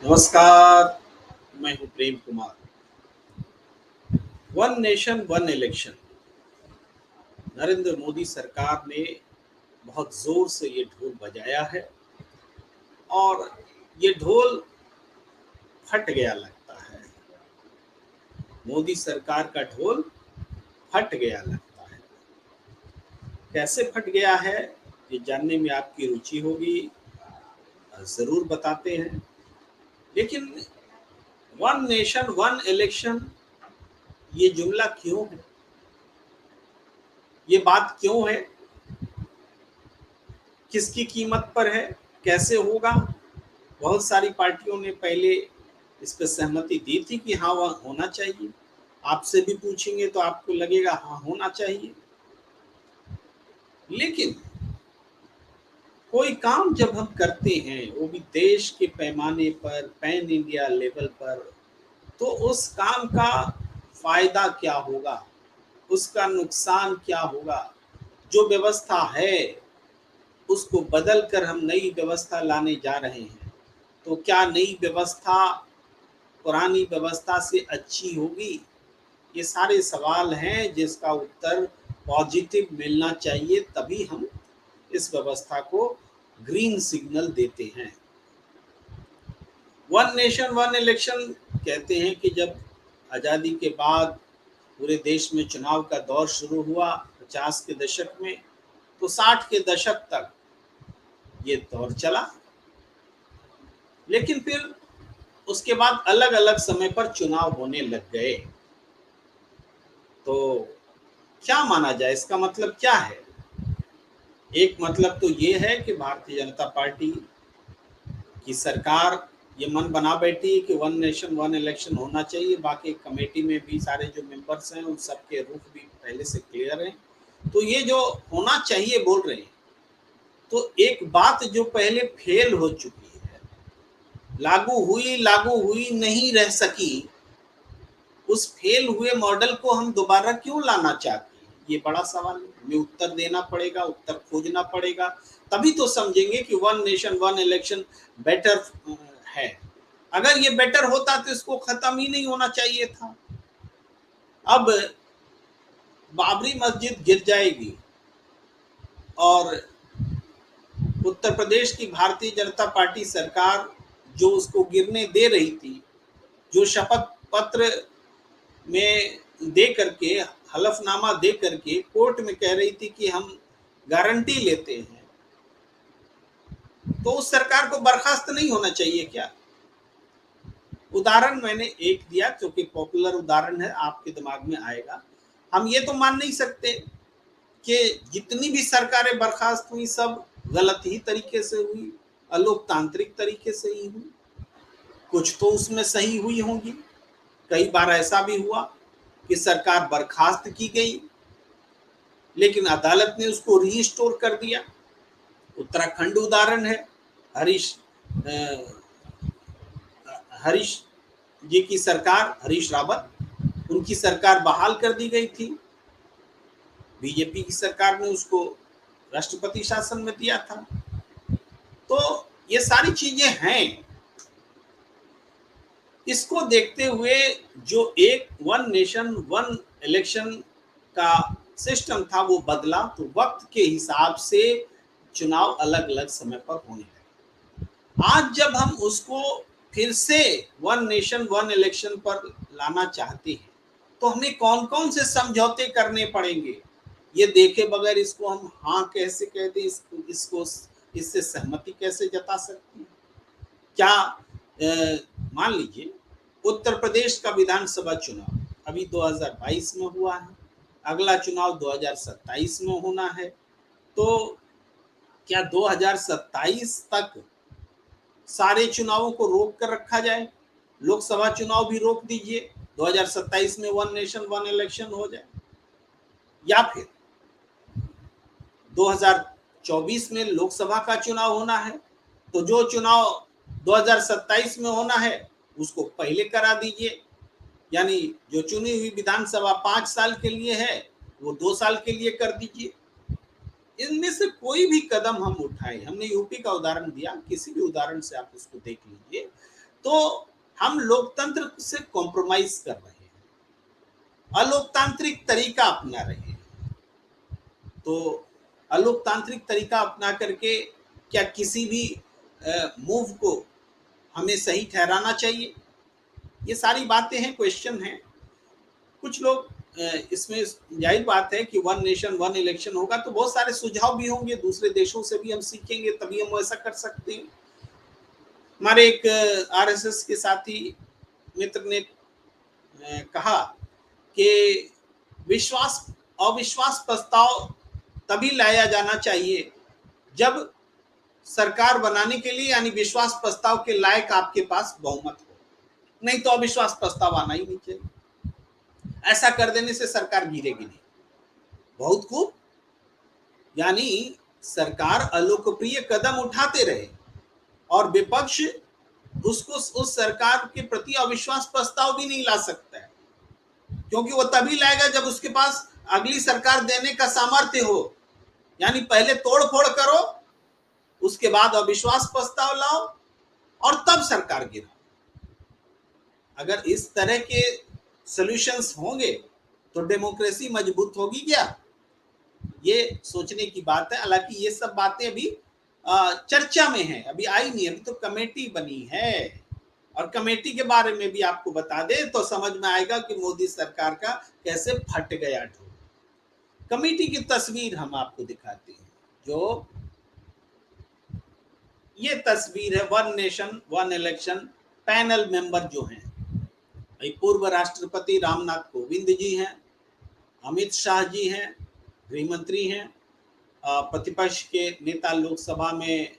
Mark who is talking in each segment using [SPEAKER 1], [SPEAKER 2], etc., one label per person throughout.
[SPEAKER 1] नमस्कार। मैं हूं Prem Kumar. One nation one election, Narendra Modi सरकार ने बहुत जोर से ये ढोल बजाया है और ये ढोल फट गया लगता है। मोदी सरकार का ढोल फट गया लगता है। कैसे फट गया है ये जानने में आपकी रुचि होगी, जरूर बताते हैं। लेकिन वन नेशन वन इलेक्शन ये जुमला क्यों है, ये बात क्यों है, किसकी कीमत पर है, कैसे होगा। बहुत सारी पार्टियों ने पहले इस पर सहमति दी थी कि हाँ वह होना चाहिए। आपसे भी पूछेंगे तो आपको लगेगा हाँ होना चाहिए। लेकिन कोई काम जब हम करते हैं वो भी देश के पैमाने पर, पैन इंडिया लेवल पर, तो उस काम का फायदा क्या होगा, उसका नुकसान क्या होगा। जो व्यवस्था है उसको बदल कर हम नई व्यवस्था लाने जा रहे हैं, तो क्या नई व्यवस्था पुरानी व्यवस्था से अच्छी होगी। ये सारे सवाल हैं जिसका उत्तर पॉजिटिव मिलना चाहिए, तभी हम इस व्यवस्था को ग्रीन सिग्नल देते हैं। वन नेशन वन इलेक्शन कहते हैं कि जब आज़ादी के बाद पूरे देश में चुनाव का दौर शुरू हुआ 50 के दशक में, तो 60 के दशक तक ये दौर चला। लेकिन फिर उसके बाद अलग अलग समय पर चुनाव होने लग गए। तो क्या माना जाए, इसका मतलब क्या है। एक मतलब तो ये है कि भारतीय जनता पार्टी की सरकार ये मन बना बैठी है कि वन नेशन वन इलेक्शन होना चाहिए। बाकी कमेटी में भी सारे जो मेंबर्स हैं उन सबके रूख भी पहले से क्लियर हैं। तो ये जो होना चाहिए बोल रहे हैं, तो एक बात जो पहले फेल हो चुकी है, लागू हुई नहीं रह सकी, उस फेल हुए मॉडल को हम दोबारा क्यों लाना चाहते हैं, ये बड़ा सवाल है। हमें उत्तर देना पड़ेगा, उत्तर खोजना पड़ेगा, तभी तो समझेंगे कि one nation one election better है। अगर ये बेटर होता तो इसको खत्म ही नहीं होना चाहिए था। अब बाबरी मस्जिद गिर जाएगी और उत्तर प्रदेश की भारतीय जनता पार्टी सरकार जो उसको गिरने दे रही थी, जो शपथ पत्र में दे करके, हलफनामा दे करके कोर्ट में कह रही थी कि हम गारंटी लेते हैं, तो उस सरकार को बर्खास्त नहीं होना चाहिए क्या। उदाहरण मैंने एक दिया क्योंकि पॉपुलर उदाहरण है, आपके दिमाग में आएगा। हम ये तो मान नहीं सकते कि जितनी भी सरकारें बर्खास्त हुई सब गलत ही तरीके से हुई, अलोकतांत्रिक तरीके से ही हुई। कुछ तो उसमें सही हुई होंगी। कई बार ऐसा भी हुआ कि सरकार बर्खास्त की गई लेकिन अदालत ने उसको रीस्टोर कर दिया। उत्तराखंड उदाहरण है। हरीश हरीश जी की सरकार, हरीश रावत, उनकी सरकार बहाल कर दी गई थी। बीजेपी की सरकार ने उसको राष्ट्रपति शासन में दिया था। तो ये सारी चीजें हैं। इसको देखते हुए जो एक वन नेशन वन इलेक्शन का सिस्टम था वो बदला, तो वक्त के हिसाब से चुनाव अलग अलग समय पर होने लगे। आज जब हम उसको फिर से वन नेशन वन इलेक्शन पर लाना चाहते हैं, तो हमें कौन कौन से समझौते करने पड़ेंगे, ये देखे बगैर इसको हम हाँ कैसे कह दें, इसको इससे सहमति कैसे जता सकते हैं। क्या मान लीजिए उत्तर प्रदेश का विधानसभा चुनाव अभी 2022 में हुआ है, अगला चुनाव 2027 में होना है। तो क्या 2027 तक सारे चुनावों को रोक कर रखा जाए, लोकसभा चुनाव भी रोक दीजिए, 2027 में वन नेशन वन इलेक्शन हो जाए, या फिर 2024 में लोकसभा का चुनाव होना है तो जो चुनाव 2027 में होना है उसको पहले करा दीजिए। यानी जो चुनी हुई विधानसभा 5 साल के लिए है वो 2 साल के लिए कर दीजिए। इनमें से कोई भी कदम हम उठाएं, हमने यूपी का उदाहरण दिया, किसी भी उदाहरण से आप उसको देख लीजिए, तो हम लोकतंत्र से कॉम्प्रोमाइज कर रहे हैं, अलोकतांत्रिक तरीका अपना रहे हैं। तो अलोकतांत्रिक तरीका अपना करके क्या किसी भी मूव को हमें सही ठहराना चाहिए? ये सारी बातें हैं, क्वेश्चन हैं। कुछ लोग इसमें जाहिर बात है कि वन नेशन वन इलेक्शन होगा तो बहुत सारे सुझाव भी होंगे, दूसरे देशों से भी हम सीखेंगे, तभी हम ऐसा कर सकते हैं। हमारे एक आरएसएस के साथी मित्र ने कहा कि विश्वास अविश्वास प्रस्ताव तभी लाया जाना चाहिए जब सरकार बनाने के लिए यानी विश्वास प्रस्ताव के लायक आपके पास बहुमत हो, नहीं तो अविश्वास प्रस्ताव आना ही नहीं चाहिए। ऐसा कर देने से सरकार गिरेगी नहीं। बहुत खूब, यानी सरकार अलोकप्रिय कदम उठाते रहे और विपक्ष उसको उस सरकार के प्रति अविश्वास प्रस्ताव भी नहीं ला सकता है, क्योंकि वो तभी लाएगा जब उसके पास अगली सरकार देने का सामर्थ्य हो। यानी पहले तोड़ फोड़ करो, उसके बाद अविश्वास प्रस्ताव लाओ और तब सरकार गिराओ। अगर इस तरह के सॉल्यूशंस होंगे तो डेमोक्रेसी मजबूत होगी क्या? ये सोचने की बात है। हालांकि ये सब बातें अभी चर्चा में है, अभी आई नहीं, अभी तो कमेटी बनी है। और कमेटी के बारे में भी आपको बता दे तो समझ में आएगा कि मोदी सरकार का कैसे फट गया ढोल। कमेटी की तस्वीर हम आपको दिखाते हैं। जो ये तस्वीर है one nation one election panel member जो हैं, पूर्व राष्ट्रपति रामनाथ कोविंद जी हैं, अमित शाह जी हैं, गृह मंत्री हैं, प्रतिपक्ष के नेता लोकसभा में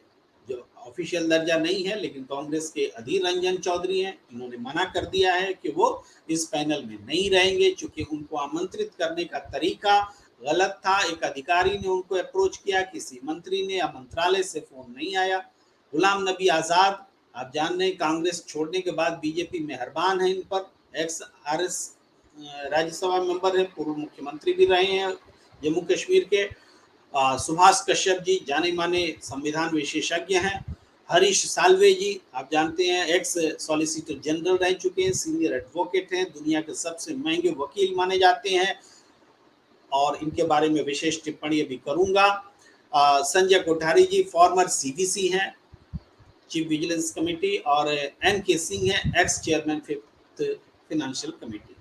[SPEAKER 1] जो ऑफिशियल दर्जा नहीं है लेकिन कांग्रेस के अधीर रंजन चौधरी हैं। इन्होंने मना कर दिया है कि वो इस पैनल में नहीं रहेंगे, चूंकि उनको आमंत्रित करने का तरीका गलत था। एक अधिकारी ने उनको अप्रोच किया, किसी मंत्री ने या मंत्रालय से फोन नहीं आया। गुलाम नबी आज़ाद, आप जान रहे हैं, कांग्रेस छोड़ने के बाद बीजेपी मेहरबान है इन पर, एक्स आरएस राज्यसभा मेंबर है, पूर्व मुख्यमंत्री भी रहे हैं जम्मू कश्मीर के। सुभाष कश्यप जी जाने माने संविधान विशेषज्ञ हैं। हरीश साल्वे जी आप जानते हैं, एक्स सॉलिसिटर जनरल रह चुके हैं, सीनियर एडवोकेट हैं, दुनिया के सबसे महंगे वकील माने जाते हैं और इनके बारे में विशेष टिप्पणी अभी करूंगा। संजय कोठारी जी फॉर्मर सीवीसी हैं, चीफ विजिलेंस कमेटी, और एन के सिंह है, x chairman fifth financial committee.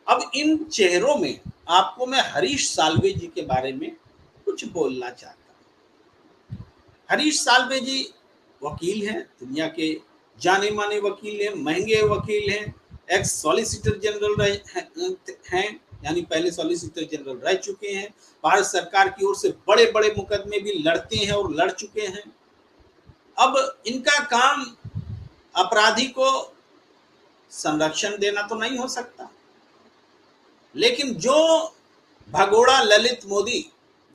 [SPEAKER 1] अब इन चेहरों में आपको मैं हरीश साल्वे जी के बारे में कुछ बोलना चाहता हूं। हरीश साल्वे जी वकील हैं, दुनिया के जाने माने वकील हैं, महंगे वकील हैं, एक्स सॉलिसिटर जनरल हैं, यानी पहले सॉलिसिटर जनरल रह चुके हैं, भारत सरकार की ओर से बड़े बड़े मुकदमे भी लड़ते हैं और लड़ चुके हैं। अब इनका काम अपराधी को संरक्षण देना तो नहीं हो सकता, लेकिन जो भगोड़ा ललित मोदी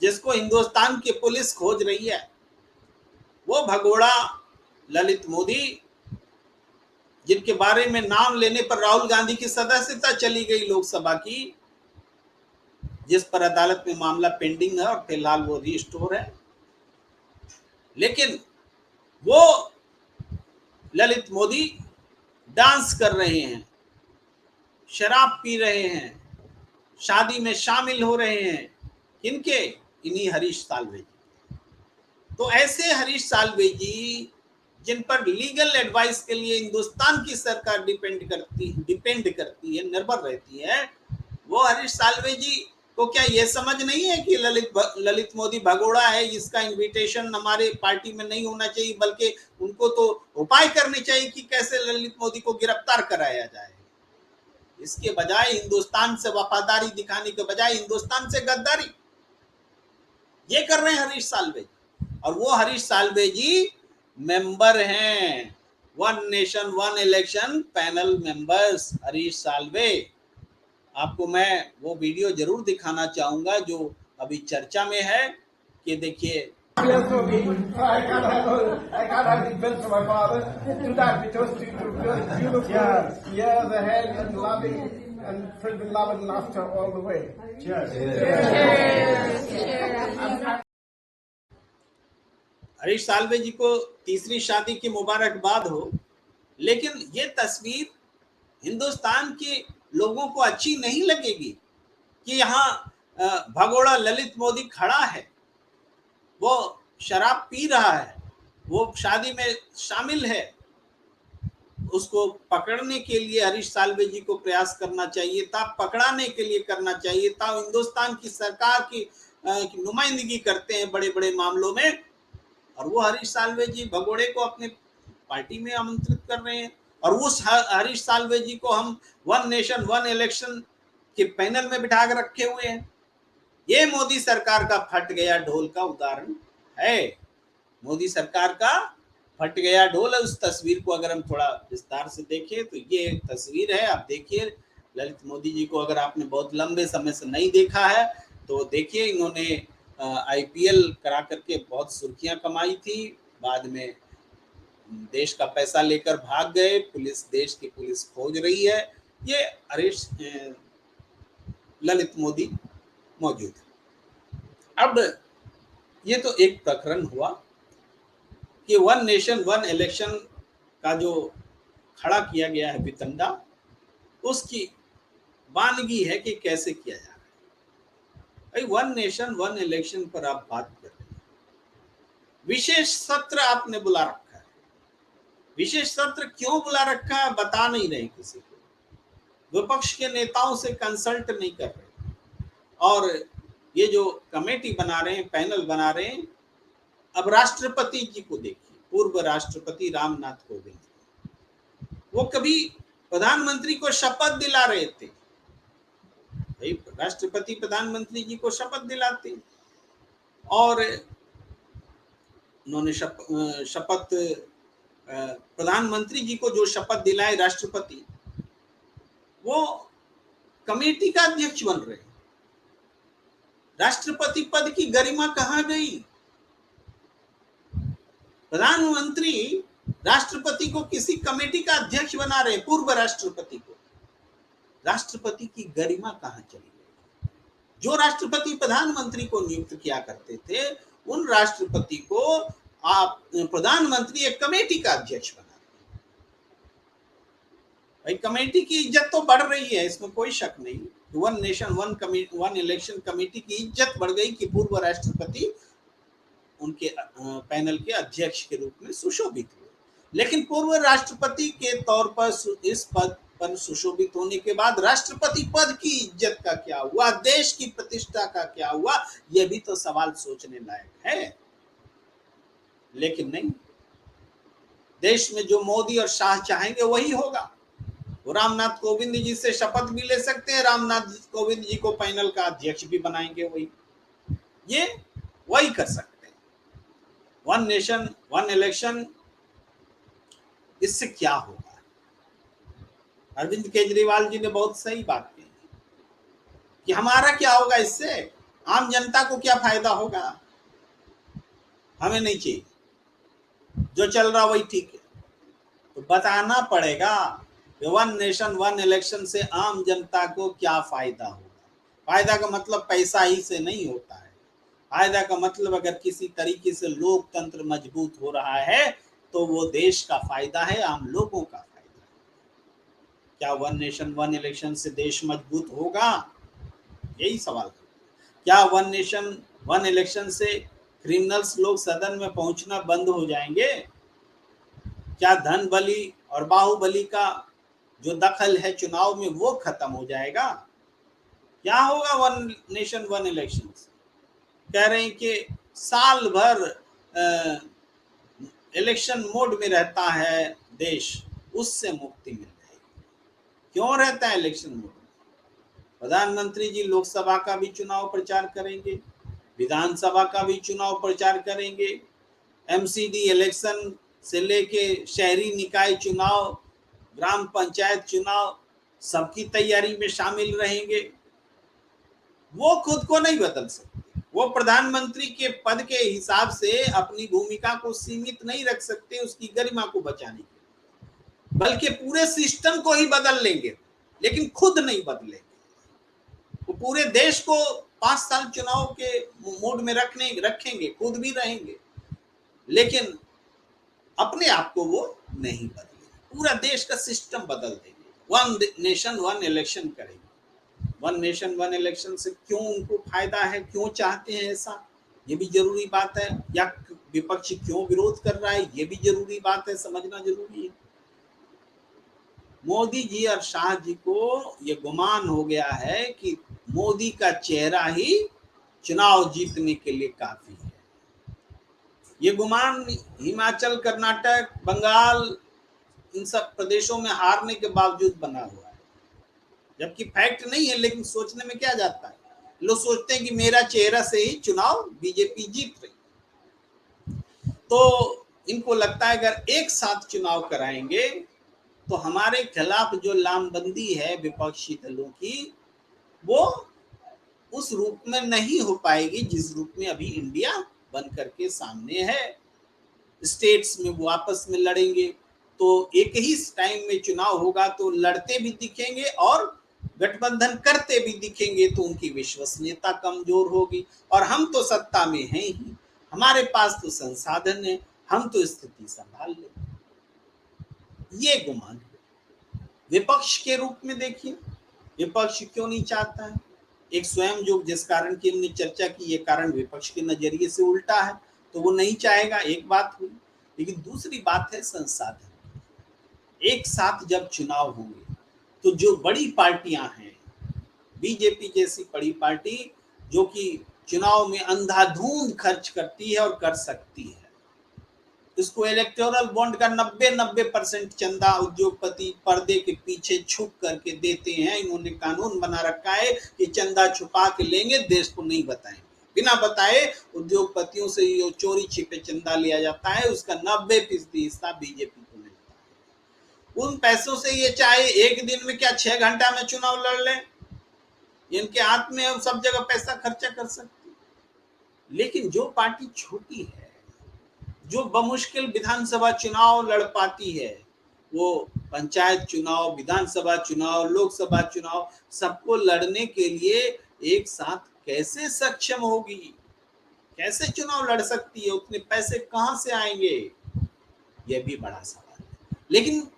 [SPEAKER 1] जिसको हिंदुस्तान की पुलिस खोज रही है, वो भगोड़ा ललित मोदी जिनके बारे में नाम लेने पर राहुल गांधी की सदस्यता चली गई लोकसभा की, जिस पर अदालत में मामला पेंडिंग है और फिलहाल वो रिस्टोर है, लेकिन वो ललित मोदी डांस कर रहे हैं, शराब पी रहे हैं, शादी में शामिल हो रहे हैं, किनके? इन्हीं हरीश साल्वे जी। तो ऐसे हरीश साल्वे जी जिन पर लीगल एडवाइस के लिए हिंदुस्तान की सरकार डिपेंड करती है, निर्भर रहती है, वो हरीश साल्वे जी को क्या ये समझ नहीं है कि ललित मोदी भगोड़ा है, इसका इनविटेशन हमारे पार्टी में नहीं होना चाहिए, बल्कि उनको तो उपाय करने चाहिए कि कैसे ललित मोदी को गिरफ्तार कराया जाए। इसके बजाय हिंदुस्तान से वफादारी दिखाने के बजाय हिंदुस्तान से गद्दारी ये कर रहे हैं हरीश साल्वे। और वो हरीश साल्वे जी मेंबर हैं one nation one election panel members, Harish Salve. आपको मैं वो वीडियो जरूर दिखाना चाहूंगा जो अभी चर्चा में है, कि देखिए।
[SPEAKER 2] I can't have the bill for my father. Do that because beautiful years ahead and loving and filled with love and laughter all the way. Cheers.
[SPEAKER 1] Harish Salve जी को तीसरी शादी की मुबारकबाद हो, लेकिन ये तस्वीर हिंदुस्तान के लोगों को अच्छी नहीं लगेगी कि यहाँ भगोड़ा ललित मोदी खड़ा है, वो शराब पी रहा है, वो शादी में शामिल है। उसको पकड़ने के लिए हरीश साल्वे जी को प्रयास करना चाहिए था, पकड़ाने के लिए करना चाहिए था। हिंदुस्तान की सरकार की नुमाइंदगी करते हैं बड़े बड़े मामलों में, और वो हरीश साल्वे जी भगोड़े को अपने पार्टी में आमंत्रित कर रहे हैं, और उस हरीश साल्वे जी को हम वन नेशन वन इलेक्शन के पैनल में बिठा कर रखे हुए हैं। ये मोदी सरकार का फट गया ढोल का उदाहरण है। मोदी सरकार का फट गया ढोल है। उस तस्वीर को अगर हम थोड़ा विस्तार से देखें तो ये एक तस्वीर है, आप देखिए। ललित मोदी जी को अगर आपने बहुत लंबे समय से नहीं देखा है तो देखिए, इन्होंने आईपीएल करा करके बहुत सुर्खियां कमाई थी, बाद में देश का पैसा लेकर भाग गए, देश की पुलिस खोज रही है। ये हरीश ललित मोदी मौजूद है। अब ये तो एक प्रकरण हुआ कि वन नेशन वन इलेक्शन का जो खड़ा किया गया है वितंडा, उसकी वानगी है कि कैसे किया जा रहा है। भाई, वन नेशन वन इलेक्शन पर आप बात कर रहे हैं, विशेष सत्र आपने बुला रखा है। विशेष सत्र क्यों बुला रखा है बता नहीं रहे किसी को, विपक्ष के नेताओं से कंसल्ट नहीं कर रहे, और ये जो कमेटी बना रहे हैं, पैनल बना रहे हैं। अब राष्ट्रपति जी को देखिए, पूर्व राष्ट्रपति रामनाथ कोविंद, वो कभी प्रधानमंत्री को शपथ दिला रहे थे। भाई, राष्ट्रपति प्रधानमंत्री जी को शपथ दिलाते, और उन्होंने शपथ प्रधानमंत्री जी को जो शपथ दिलाए राष्ट्रपति, वो कमेटी का अध्यक्ष बन रहे। राष्ट्रपति पद की गरिमा कहां गई? प्रधानमंत्री राष्ट्रपति को किसी कमेटी का अध्यक्ष बना रहे, पूर्व राष्ट्रपति को। राष्ट्रपति की गरिमा कहां चली गई? जो राष्ट्रपति प्रधानमंत्री को नियुक्त किया करते थे, उन राष्ट्रपति को आप प्रधानमंत्री एक कमेटी का अध्यक्ष बना रहे। भाई, कमेटी की इज्जत तो बढ़ रही है, इसमें कोई शक नहीं। One nation one election committee की इज्जत बढ़ गई कि पूर्व राष्ट्रपति उनके पैनल के अध्यक्ष के रूप में सुशोभित हुए। लेकिन पूर्व राष्ट्रपति के तौर पर इस पद पर सुशोभित होने के बाद राष्ट्रपति पद की इज्जत का क्या हुआ, देश की प्रतिष्ठा का क्या हुआ, यह भी तो सवाल सोचने लायक है। लेकिन नहीं, देश में जो मोदी और शाह चाहेंगे वही होगा। वो रामनाथ कोविंद जी से शपथ भी ले सकते हैं, रामनाथ कोविंद जी को पैनल का अध्यक्ष भी बनाएंगे, वही कर सकते हैं। वन नेशन वन इलेक्शन, इससे क्या होगा? अरविंद केजरीवाल जी ने बहुत सही बात कही कि हमारा क्या होगा इससे, आम जनता को क्या फायदा होगा, हमें नहीं चाहिए, जो चल रहा वही ठीक है। तो बताना पड़ेगा कि वन नेशन वन इलेक्शन से आम जनता को क्या फायदा होगा। फायदा का मतलब पैसा ही से नहीं होता है। फायदा का मतलब अगर किसी तरीके से लोकतंत्र मजबूत हो रहा है तो वो देश का फायदा है, आम लोगों का फायदा है। क्या वन नेशन वन इलेक्शन से देश मजबूत होगा? यही सवाल है। क्या वन नेशन वन इलेक्शन से क्रिमिनल्स लोग सदन में पहुंचना बंद हो जाएंगे? क्या धन बली और बाहुबली का जो दखल है चुनाव में वो खत्म हो जाएगा? क्या होगा वन नेशन वन इलेक्शन से? कह रहे हैं कि साल भर इलेक्शन मोड में रहता है देश, उससे मुक्ति मिल जाएगी। क्यों रहता है इलेक्शन मोड में? प्रधानमंत्री जी लोकसभा का भी चुनाव प्रचार करेंगे, विधानसभा का भी चुनाव प्रचार करेंगे, एमसीडी इलेक्शन से लेके शहरी निकाय चुनाव, ग्राम पंचायत चुनाव, सबकी तैयारी में शामिल रहेंगे। वो खुद को नहीं बदल सकते, वो प्रधानमंत्री के पद के हिसाब से अपनी भूमिका को सीमित नहीं रख सकते उसकी गरिमा को बचाने के लिए, बल्कि पूरे सिस्टम को ही बदल लेंगे, लेकिन खुद नहीं बदलेंगे। वो पूरे देश को 5 साल चुनाव के मोड में रखेंगे, खुद भी रहेंगे, लेकिन अपने आप को वो नहीं बदलेंगे। पूरा देश का सिस्टम बदल देंगे। वन नेशन वन इलेक्शन करेंगे। वन नेशन वन इलेक्शन से क्यों उनको फायदा है, क्यों चाहते हैं ऐसा, ये भी जरूरी बात है। या विपक्ष क्यों विरोध कर रहा है, ये भी जरूरी बात है, समझना जरूरी है। मोदी जी और शाह जी को ये गुमान हो गया है कि मोदी का चेहरा ही चुनाव जीतने के लिए काफी है। ये गुमान हिमाचल, कर्नाटक, बंगाल, इन सब प्रदेशों में हारने के बावजूद बना हुआ है, जबकि फैक्ट नहीं है। लेकिन सोचने में क्या जाता है, लोग सोचते हैं कि मेरा चेहरा से ही चुनाव बीजेपी जीत रही। तो इनको लगता है अगर एक साथ चुनाव कराएंगे तो हमारे खिलाफ जो लामबंदी है विपक्षी दलों की, वो उस रूप में नहीं हो पाएगी जिस रूप में अभी इंडिया बन करके सामने है। स्टेट्स में वो आपस में लड़ेंगे, तो एक ही टाइम में चुनाव होगा तो लड़ते भी दिखेंगे और गठबंधन करते भी दिखेंगे, तो उनकी विश्वसनीयता कमजोर होगी। और हम तो सत्ता में हैं ही, हमारे पास तो संसाधन है, हम तो स्थिति संभाल लेंगे, ये गुमान है। विपक्ष के रूप में देखिए, विपक्ष क्यों नहीं चाहता है? एक स्वयं जो जिस कारण की हमने चर्चा की, ये कारण विपक्ष के नजरिए से उल्टा है, तो वो नहीं चाहेगा, एक बात हुई। लेकिन दूसरी बात है संसाधन। एक साथ जब चुनाव होंगे तो जो बड़ी पार्टियां हैं, बीजेपी जैसी बड़ी पार्टी जो कि चुनाव में अंधाधुंध खर्च करती है और कर सकती है, इसको इलेक्टोरल बॉन्ड का 90% चंदा उद्योगपति पर्दे के पीछे छुप करके देते हैं। इन्होंने कानून बना रखा है कि चंदा छुपा के लेंगे, देश को नहीं बताएंगे। बिना बताए उद्योगपतियों से ये चोरी छिपे चंदा लिया जाता है, उसका 90% हिस्सा बीजेपी को मिलता है। उन पैसों से ये चाहे एक दिन में क्या 6 घंटा में चुनाव लड़ लें, इनके हाथ में सब जगह पैसा खर्चा कर सकती है। लेकिन जो पार्टी छोटी है, जो बमुश्किल विधानसभा चुनाव लड़ पाती है, वो पंचायत चुनाव, विधानसभा चुनाव, लोकसभा चुनाव सबको लड़ने के लिए एक साथ कैसे सक्षम होगी, कैसे चुनाव लड़ सकती है, उतने पैसे कहां से आएंगे, यह भी बड़ा सवाल है। लेकिन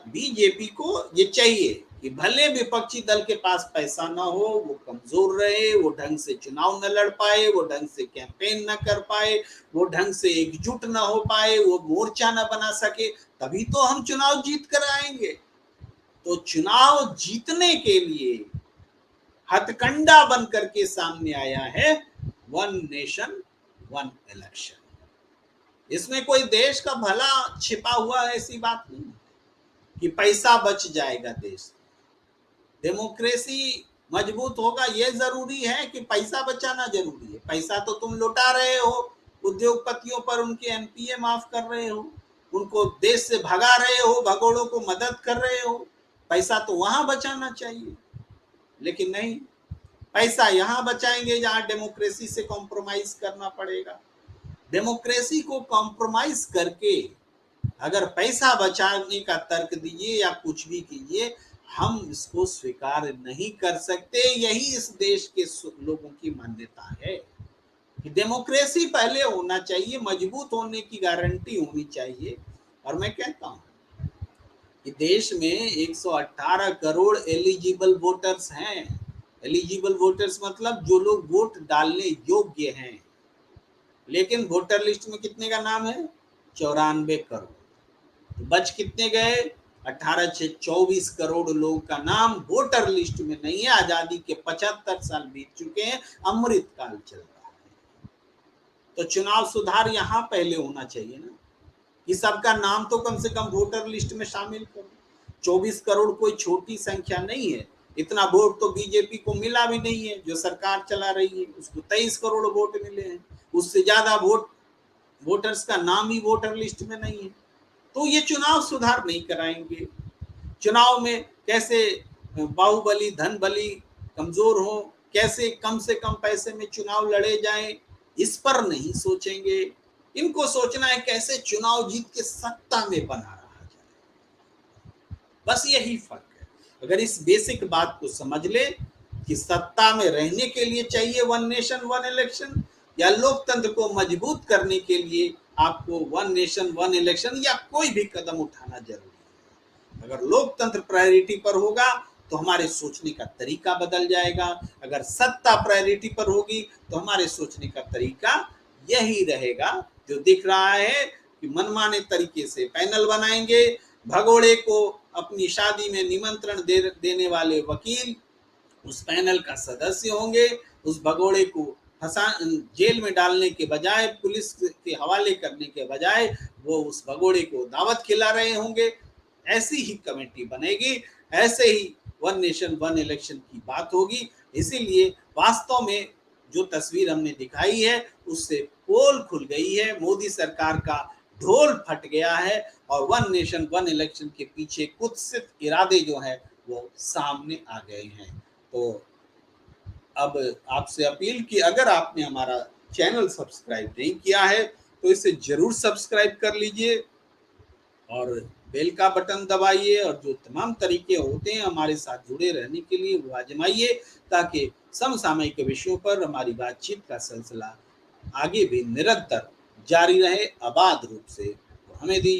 [SPEAKER 1] बीजेपी को ये चाहिए कि भले विपक्षी दल के पास पैसा ना हो, वो कमजोर रहे, वो ढंग से चुनाव न लड़ पाए, वो ढंग से कैंपेन न कर पाए, वो ढंग से एकजुट न हो पाए, वो मोर्चा न बना सके, तभी तो हम चुनाव जीत कर आएंगे। तो चुनाव जीतने के लिए हथकंडा बन करके सामने आया है वन नेशन वन इलेक्शन। इसमें कोई देश का भला छिपा हुआ है, ऐसी बात नहीं कि पैसा बच जाएगा देश। डेमोक्रेसी मजबूत होगा, यह जरूरी है कि पैसा बचाना जरूरी है। पैसा तो तुम लुटा रहे हो उद्योगपतियों पर, उनके एनपीए माफ कर रहे हो, उनको देश से भगा रहे हो, भगोड़ों को मदद कर रहे हो। पैसा तो वहां बचाना चाहिए, लेकिन नहीं, पैसा यहां बचाएंगे जहां डेमोक्रेसी से कॉम्प्रोमाइज करना पड़ेगा। डेमोक्रेसी को कॉम्प्रोमाइज करके अगर पैसा बचाने का तर्क दीजिए या कुछ भी कीजिए, हम इसको स्वीकार नहीं कर सकते। यही इस देश के लोगों की मान्यता है कि डेमोक्रेसी पहले होना चाहिए, मजबूत होने की गारंटी होनी चाहिए। और मैं कहता हूं कि देश में 118 करोड़ एलिजिबल वोटर्स हैं। एलिजिबल वोटर्स मतलब जो लोग वोट डालने योग्य हैं, लेकिन वोटर लिस्ट में कितने का नाम है? 94 करोड़। तो बच कितने गए? 18 से 24 करोड़ लोगों का नाम वोटर लिस्ट में नहीं है। आजादी के 75 साल बीत चुके हैं, अमृत काल चल रहा है। तो चुनाव सुधार यहाँ पहले होना चाहिए ना, कि सबका नाम तो कम से कम वोटर लिस्ट में शामिल करो। 24 करोड़ कोई छोटी संख्या नहीं है। इतना वोट तो बीजेपी को मिला भी नहीं है, जो सरकार चला रही है उसको 23 करोड़ वोट मिले हैं। उससे ज्यादा वोटर्स का नाम ही वोटर लिस्ट में नहीं है। तो ये चुनाव सुधार नहीं कराएंगे। चुनाव में कैसे बाहुबली धन बली कमजोर हो, कैसे कम से कम पैसे में चुनाव लड़े जाएं, इस पर नहीं सोचेंगे। इनको सोचना है कैसे चुनाव जीत के सत्ता में बना रहा जाए। बस यही फर्क है। अगर इस बेसिक बात को समझ ले कि सत्ता में रहने के लिए चाहिए वन नेशन वन इलेक्शन, या लोकतंत्र को मजबूत करने के लिए आपको वन नेशन वन इलेक्शन या कोई भी कदम उठाना जरूरी है। अगर लोकतंत्र प्रायोरिटी पर होगा तो हमारे सोचने का तरीका बदल जाएगा, अगर सत्ता प्रायोरिटी पर होगी तो हमारे सोचने का तरीका यही रहेगा जो दिख रहा है कि मनमाने तरीके से पैनल बनाएंगे, भगोड़े को अपनी शादी में निमंत्रण देने वाले वकील उस पैनल का सदस्य होंगे, उस भगोड़े को फंसा जेल में डालने के बजाय, पुलिस के हवाले करने के बजाय वो उस भगोड़े को दावत खिला रहे होंगे। ऐसी ही कमेटी बनेगी, ऐसे ही वन नेशन वन इलेक्शन की बात होगी। इसीलिए वास्तव में जो तस्वीर हमने दिखाई है उससे पोल खुल गई है, मोदी सरकार का ढोल फट गया है और वन नेशन वन इलेक्शन के पीछे कुत्सित इरादे जो हैं वो सामने आ गए हैं। तो अब आपसे अपील कि अगर आपने हमारा चैनल सब्सक्राइब नहीं किया है तो इसे जरूर सब्सक्राइब कर लीजिए और बेल का बटन दबाइए और जो तमाम तरीके होते हैं हमारे साथ जुड़े रहने के लिए वो आजमाइए, ताकि समसामयिक विषयों पर हमारी बातचीत का सिलसिला आगे भी निरंतर जारी रहे, आबाद रूप से। तो हमें दीजिए।